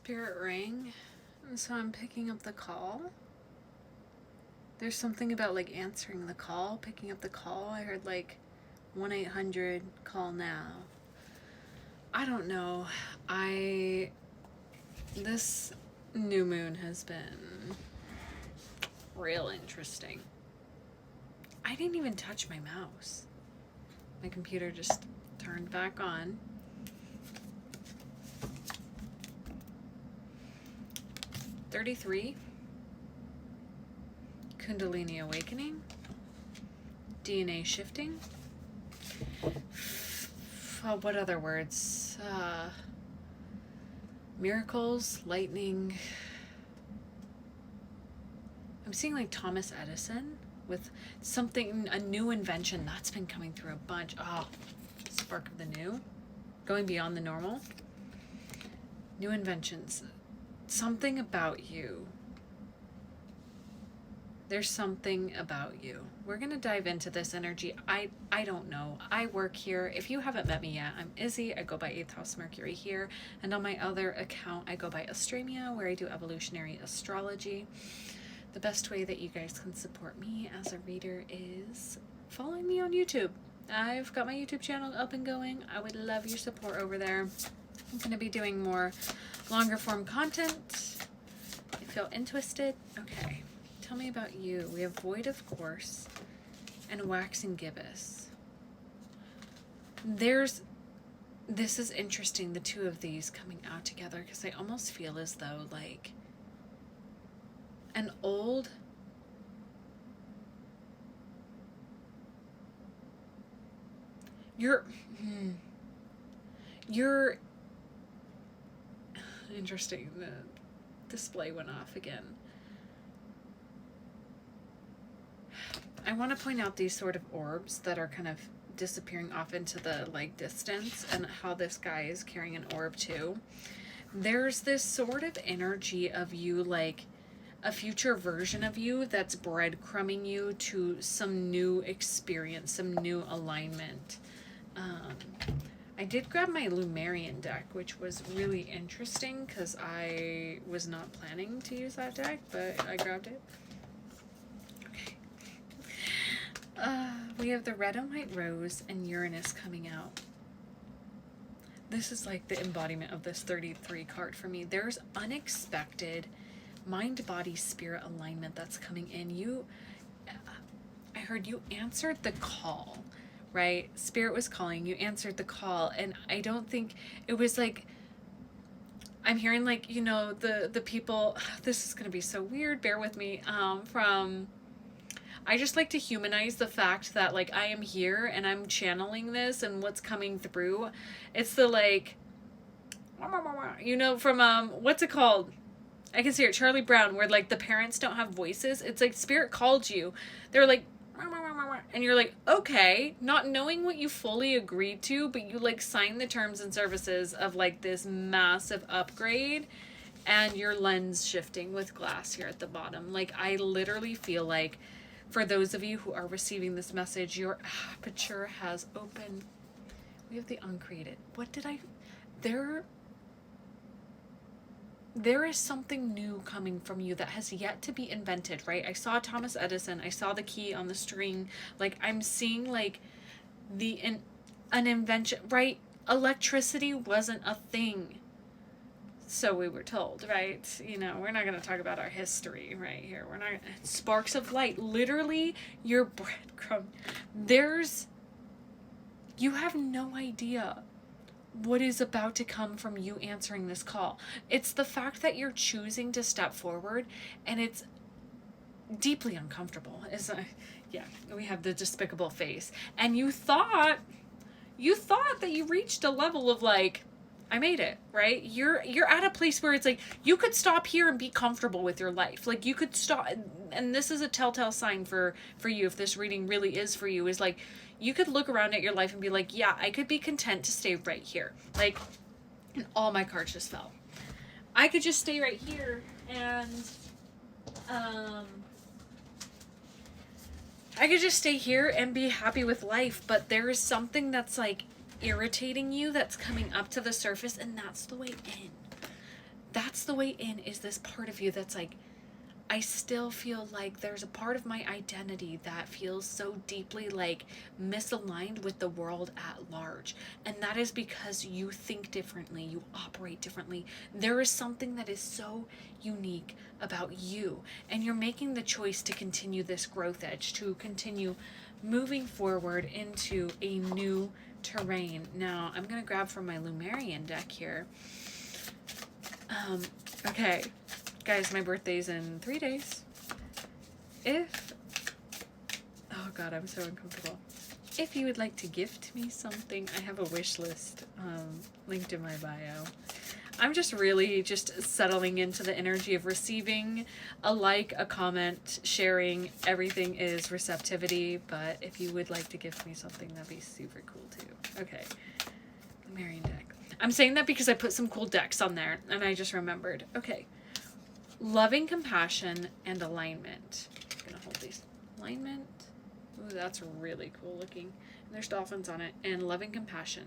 Spirit rang, and so I'm picking up the call. There's something about like answering the call, picking up the call. I heard like 1-800 call now. I don't know. This new moon has been real interesting. I didn't even touch my mouse. My computer just turned back on. $33. Kundalini awakening. DNA shifting. Oh, what other words? Miracles, lightning. I'm seeing like Thomas Edison with something, a new invention that's been coming through a bunch. Oh, spark of the new, going beyond the normal. New inventions. Something about you. There's something about you. We're going to dive into this energy. I don't know. I work here. If you haven't met me yet, I'm Izzy. I go by 8th House Mercury here. And on my other account, I go by Astrology, where I do evolutionary astrology. The best way that you guys can support me as a reader is following me on YouTube. I've got my YouTube channel up and going. I would love your support over there. I'm going to be doing more longer form content. If you're interested, okay. Tell me about you. We have Void, of course, and Waxing Gibbous. This is interesting, the two of these coming out together, because I almost feel as though, like, an old... You're interesting. The display went off again. I want to point out these sort of orbs that are kind of disappearing off into the like distance, and how this guy is carrying an orb too. There's this sort of energy of you, like a future version of you that's breadcrumbing you to some new experience, some new alignment. I did grab my Lumerian deck, which was really interesting because I was not planning to use that deck, but I grabbed it. We have the red and white rose and Uranus coming out. This is like the embodiment of this 33 card for me. There's unexpected mind, body, spirit alignment that's coming in. I heard you answered the call, right? Spirit was calling, you answered the call, and I don't think it was like, I'm hearing like, you know, the people, this is going to be so weird, bear with me, I just like to humanize the fact that like I am here and I'm channeling this and what's coming through. It's the like, you know, from what's it called? I can see it, Charlie Brown, where like the parents don't have voices. It's like Spirit called you. They're like, and you're like, okay, not knowing what you fully agreed to, but you like sign the terms and services of like this massive upgrade, and your lens shifting with glass here at the bottom. Like I literally feel like, for those of you who are receiving this message, your aperture has opened. We have the uncreated. What did I... There is something new coming from you that has yet to be invented, right? I saw Thomas Edison. I saw the key on the string. Like, I'm seeing, like, an invention, right? Electricity wasn't a thing. So we were told, right? You know, we're not going to talk about our history right here. We're not... Sparks of light. Literally, your breadcrumb. You have no idea what is about to come from you answering this call. It's the fact that you're choosing to step forward, and it's deeply uncomfortable. Yeah, we have the despicable face. And you thought that you reached a level of like, I made it, right? You're at a place where it's like, you could stop here and be comfortable with your life. Like you could stop, and this is a telltale sign for you, if this reading really is for you, is like, you could look around at your life and be like, yeah, I could be content to stay right here. Like, and all my cards just fell. I could just stay right here and, I could just stay here and be happy with life, but there is something that's like irritating you that's coming up to the surface, and that's the way in. that's the way in, is this part of you that's like, I still feel like there's a part of my identity that feels so deeply like misaligned with the world at large. And that is because you think differently, you operate differently. There is something that is so unique about you. And you're making the choice to continue this growth edge, to continue moving forward into a new terrain. Now, I'm going to grab from my Lumerian deck here. Okay. Guys, my birthday's in 3 days. Oh God, I'm so uncomfortable. If you would like to gift me something, I have a wish list linked in my bio. I'm just really just settling into the energy of receiving a like, a comment, sharing. Everything is receptivity, but if you would like to gift me something, that'd be super cool too. Okay, Marion deck. I'm saying that because I put some cool decks on there and I just remembered. Okay. Loving compassion and alignment. I'm gonna hold these. Alignment. Ooh, that's really cool looking. And there's dolphins on it. And loving compassion.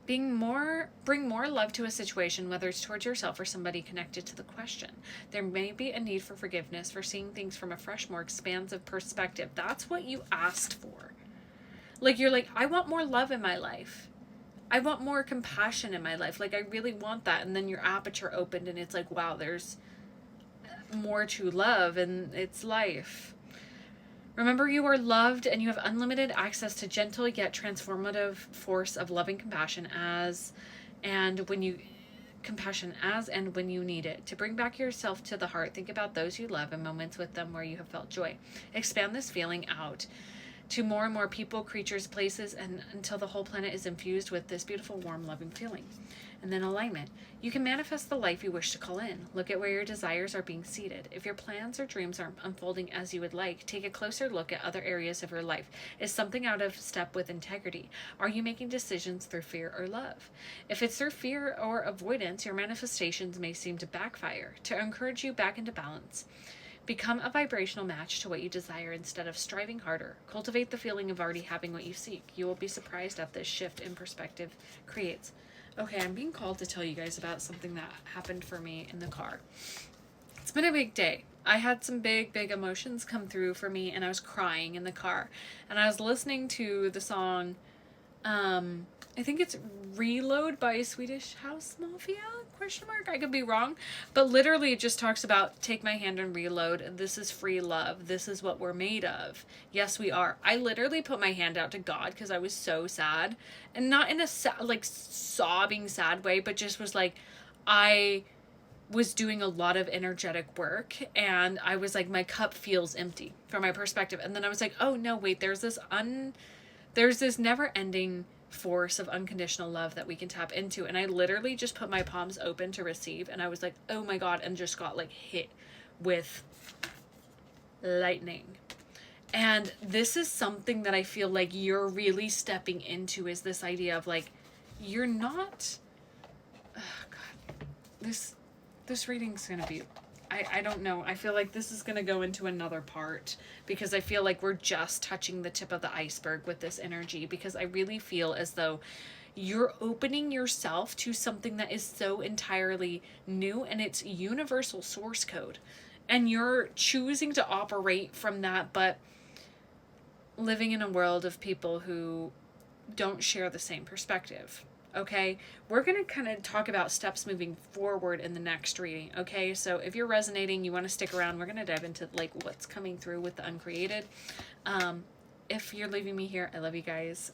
Bring more love to a situation, whether it's towards yourself or somebody connected to the question. There may be a need for forgiveness, for seeing things from a fresh, more expansive perspective. That's what you asked for. Like, you're like, I want more love in my life. I want more compassion in my life. Like, I really want that. And then your aperture opened and it's like, wow, there's more to love and it's life. Remember, you are loved and you have unlimited access to gentle yet transformative force of loving compassion as and when you need it. To bring back yourself to the heart, think about those you love and moments with them where you have felt joy. Expand this feeling out to more and more people, creatures, places, and until the whole planet is infused with this beautiful, warm, loving feeling. And then alignment. You can manifest the life you wish to call in. Look at where your desires are being seated. If your plans or dreams aren't unfolding as you would like, take a closer look at other areas of your life. Is something out of step with integrity? Are you making decisions through fear or love? If it's through fear or avoidance, your manifestations may seem to backfire. To encourage you back into balance, become a vibrational match to what you desire instead of striving harder. Cultivate the feeling of already having what you seek. You will be surprised at this shift in perspective creates. Okay, I'm being called to tell you guys about something that happened for me in the car. It's been a big day. I had some big emotions come through for me and I was crying in the car. And I was listening to the song, I think it's Reload by Swedish House Mafia? ? I could be wrong. But literally it just talks about take my hand and reload. This is free love. This is what we're made of. Yes, we are. I literally put my hand out to God because I was so sad. And not in a sobbing sad way, but just was like, I was doing a lot of energetic work and I was like, my cup feels empty from my perspective. And then I was like, oh no, wait, there's this never ending force of unconditional love that we can tap into. And I literally just put my palms open to receive and I was like, oh my God, and just got like hit with lightning. And this is something that I feel like you're really stepping into, is this idea of like, you're not, oh God, this reading's gonna be, I don't know. I feel like this is going to go into another part because I feel like we're just touching the tip of the iceberg with this energy, because I really feel as though you're opening yourself to something that is so entirely new and it's universal source code. And you're choosing to operate from that, but living in a world of people who don't share the same perspective. Okay, we're going to kind of talk about steps moving forward in the next reading. Okay, so if you're resonating, you want to stick around, we're going to dive into like what's coming through with the uncreated. If you're leaving me here, I love you guys.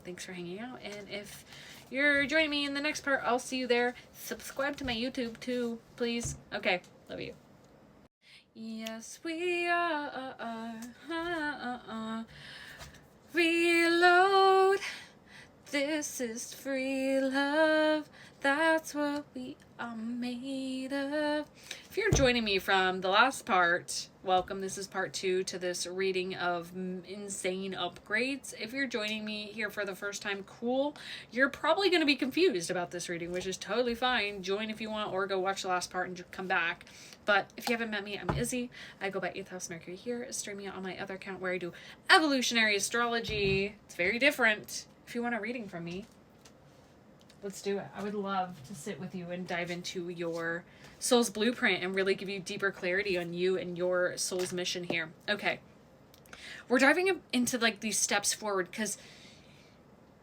Thanks for hanging out. And if you're joining me in the next part, I'll see you there. Subscribe to my YouTube too, please. Okay, love you. Yes, we are. Reload. This is free love, that's what we are made of. If you're joining me from the last part, welcome. This is part 2 to this reading of insane upgrades. If you're joining me here for the first time, cool. You're probably going to be confused about this reading, which is totally fine. Join if you want, or go watch the last part and come back. But if you haven't met me, I'm Izzy. I go by 8th House Mercury here, streaming on my other account where I do evolutionary astrology. It's very different. If you want a reading from me, Let's do it. I would love to sit with you and dive into your soul's blueprint and really give you deeper clarity on you and your soul's mission here. Okay. We're diving into like these steps forward because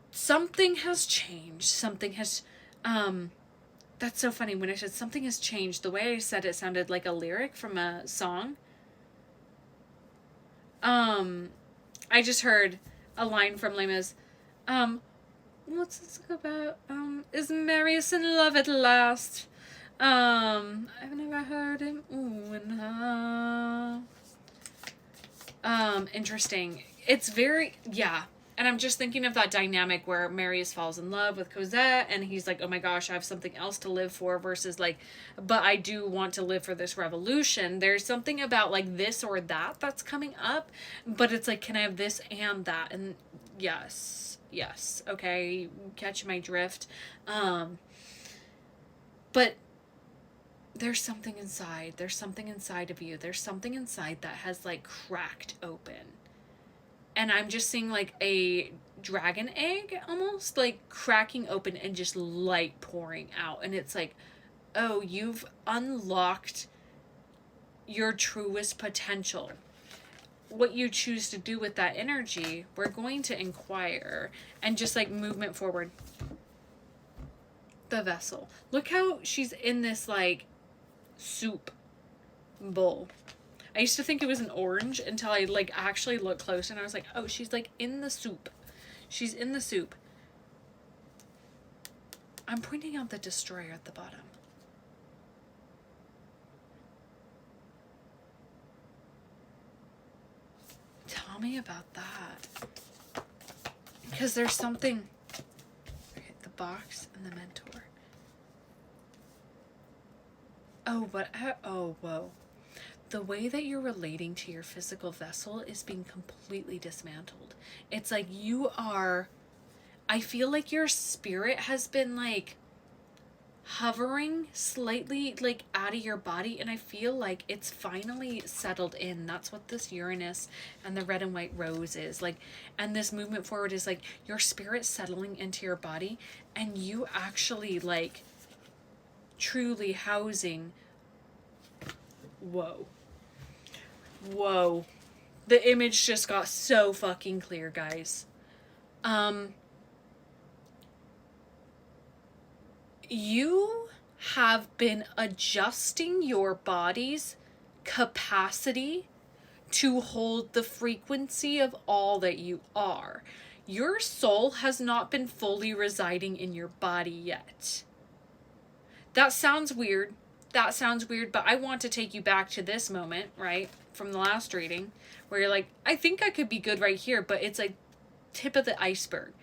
something has changed. Something has, that's so funny. When I said something has changed, the way I said it sounded like a lyric from a song. I just heard a line from Les Mis. What's this about? Is Marius in love at last? I've never heard him ooh and interesting. It's very, yeah. And I'm just thinking of that dynamic where Marius falls in love with Cosette and he's like, oh my gosh, I have something else to live for, versus like, but I do want to live for this revolution. There's something about like this or that that's coming up, but it's like, can I have this and that? And yes, okay, catch my drift. But there's something inside. There's something inside of you. There's something inside that has like cracked open. And I'm just seeing like a dragon egg almost like cracking open and just light pouring out. And it's like, oh, you've unlocked your truest potential. What you choose to do with that energy, we're going to inquire and just like movement forward. The vessel. Look how she's in this like soup bowl. I used to think it was an orange until I like actually looked close and I was like, oh, she's like in the soup. She's in the soup. I'm pointing out the destroyer at the bottom. Tell me about that. Because there's something. Okay, the box and the mentor. Oh, but oh, whoa. The way that you're relating to your physical vessel is being completely dismantled. It's like you are, I feel like your spirit has been like hovering slightly like out of your body, and I feel like it's finally settled in. That's what this Uranus and the red and white rose is like, and this movement forward is like your spirit settling into your body and you actually like truly housing. Whoa, the image just got so fucking clear, guys. You have been adjusting your body's capacity to hold the frequency of all that you are. Your soul has not been fully residing in your body yet. That sounds weird, but I want to take you back to this moment, right, from the last reading, where you're like, I think I could be good right here, but it's like tip of the iceberg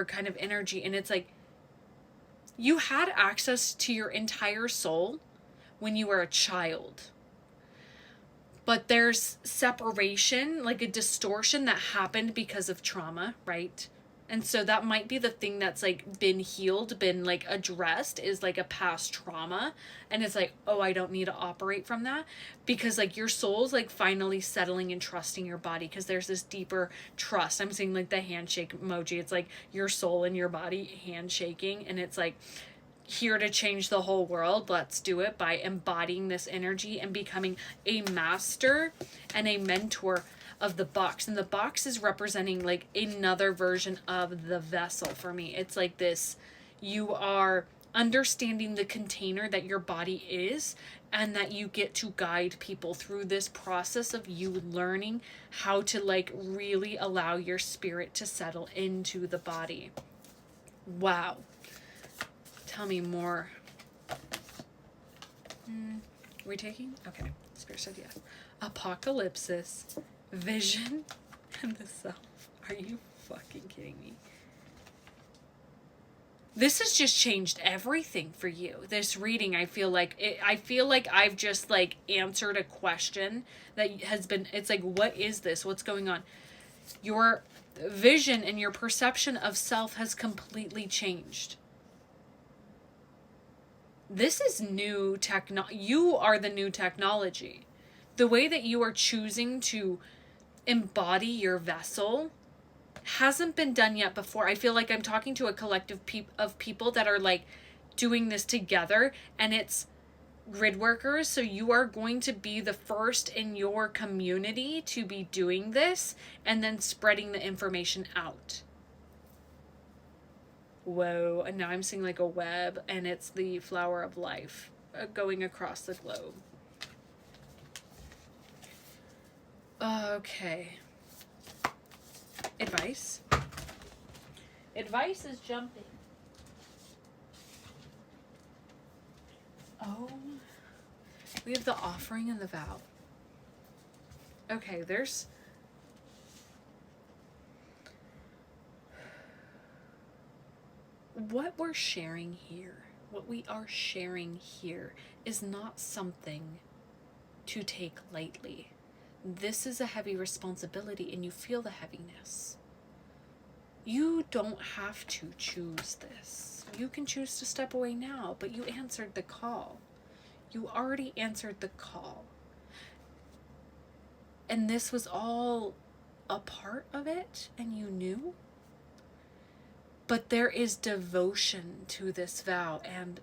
kind of energy. And it's like, you had access to your entire soul when you were a child. But there's separation, like a distortion that happened because of trauma, right? And so that might be the thing that's like been healed, been like addressed, is like a past trauma. And it's like, oh, I don't need to operate from that, because like your soul's like finally settling and trusting your body, because there's this deeper trust. I'm seeing like the handshake emoji. It's like your soul and your body handshaking, and it's like, here to change the whole world. Let's do it by embodying this energy and becoming a master and a mentor of the box. And the box is representing like another version of the vessel for me. It's like this, you are understanding the container that your body is, and that you get to guide people through this process of you learning how to like really allow your spirit to settle into the body. Wow. Tell me more. Are we taking? Okay. Spirit said yes. Apocalypsis, vision, and the self. Are you fucking kidding me? This has just changed everything for you. This reading, I feel like I've just like answered a question that has been, it's like, what is this? What's going on? Your vision and your perception of self has completely changed. This is new you are the new technology. The way that you are choosing to embody your vessel hasn't been done yet before. I feel like I'm talking to a collective of people that are like doing this together, and it's grid workers. So you are going to be the first in your community to be doing this and then spreading the information out. Whoa, and now I'm seeing like a web, and it's the flower of life going across the globe. Okay. Advice. Advice is jumping. Oh, we have the offering and the vow. Okay, there's... what we're sharing here, what we are sharing here is not something to take lightly. This is a heavy responsibility, and you feel the heaviness. You don't have to choose this. You can choose to step away now, but you answered the call. You already answered the call. And this was all a part of it, and you knew. But there is devotion to this vow, and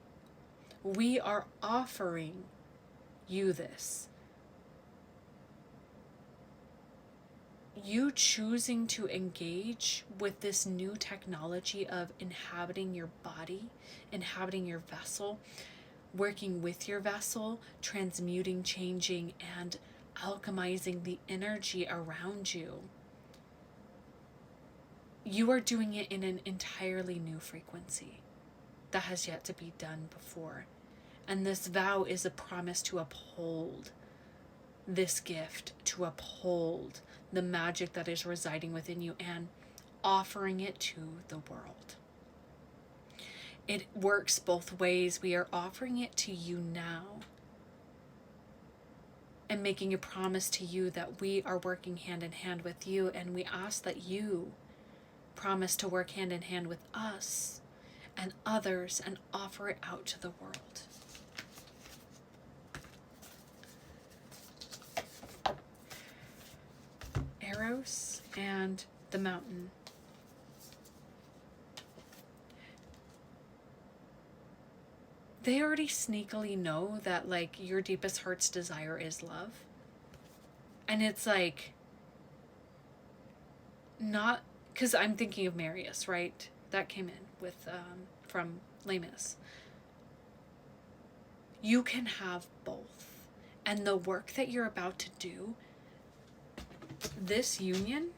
we are offering you this. You choosing to engage with this new technology of inhabiting your body, inhabiting your vessel, working with your vessel, transmuting, changing, and alchemizing the energy around you. You are doing it in an entirely new frequency that has yet to be done before. And this vow is a promise to uphold this gift, to uphold the magic that is residing within you and offering it to the world. It works both ways. We are offering it to you now and making a promise to you that we are working hand in hand with you, and we ask that you promise to work hand in hand with us and others and offer it out to the world. Eros and the mountain. They already sneakily know that like your deepest heart's desire is love. And it's like, not, because I'm thinking of Marius, right? That came in with from Lemus. You can have both. And the work that you're about to do, this union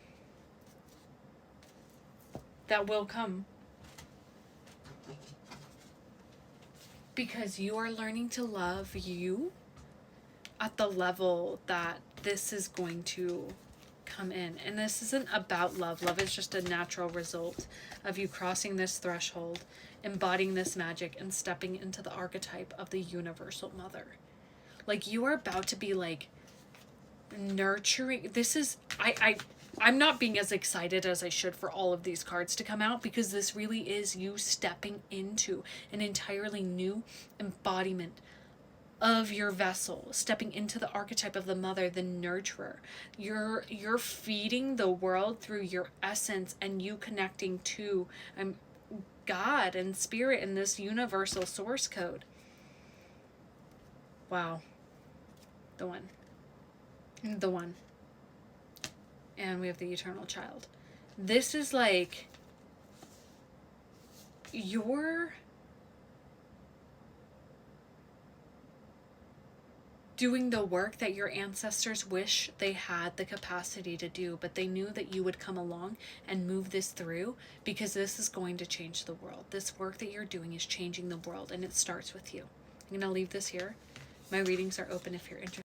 that will come because you are learning to love you at the level that this is going to come in. And this isn't about love. Love is just a natural result of you crossing this threshold, embodying this magic, and stepping into the archetype of the universal mother. Like, you are about to be like nurturing. This is, I'm not being as excited as I should for all of these cards to come out, because this really is you stepping into an entirely new embodiment of your vessel, stepping into the archetype of the mother, the nurturer. You're feeding the world through your essence, and you connecting to God and spirit in this universal source code. Wow. The one. And we have the eternal child. This is like you're doing the work that your ancestors wish they had the capacity to do, but they knew that you would come along and move this through, because this is going to change the world. This work that you're doing is changing the world, and it starts with you. I'm going to leave this here. My readings are open if you're interested.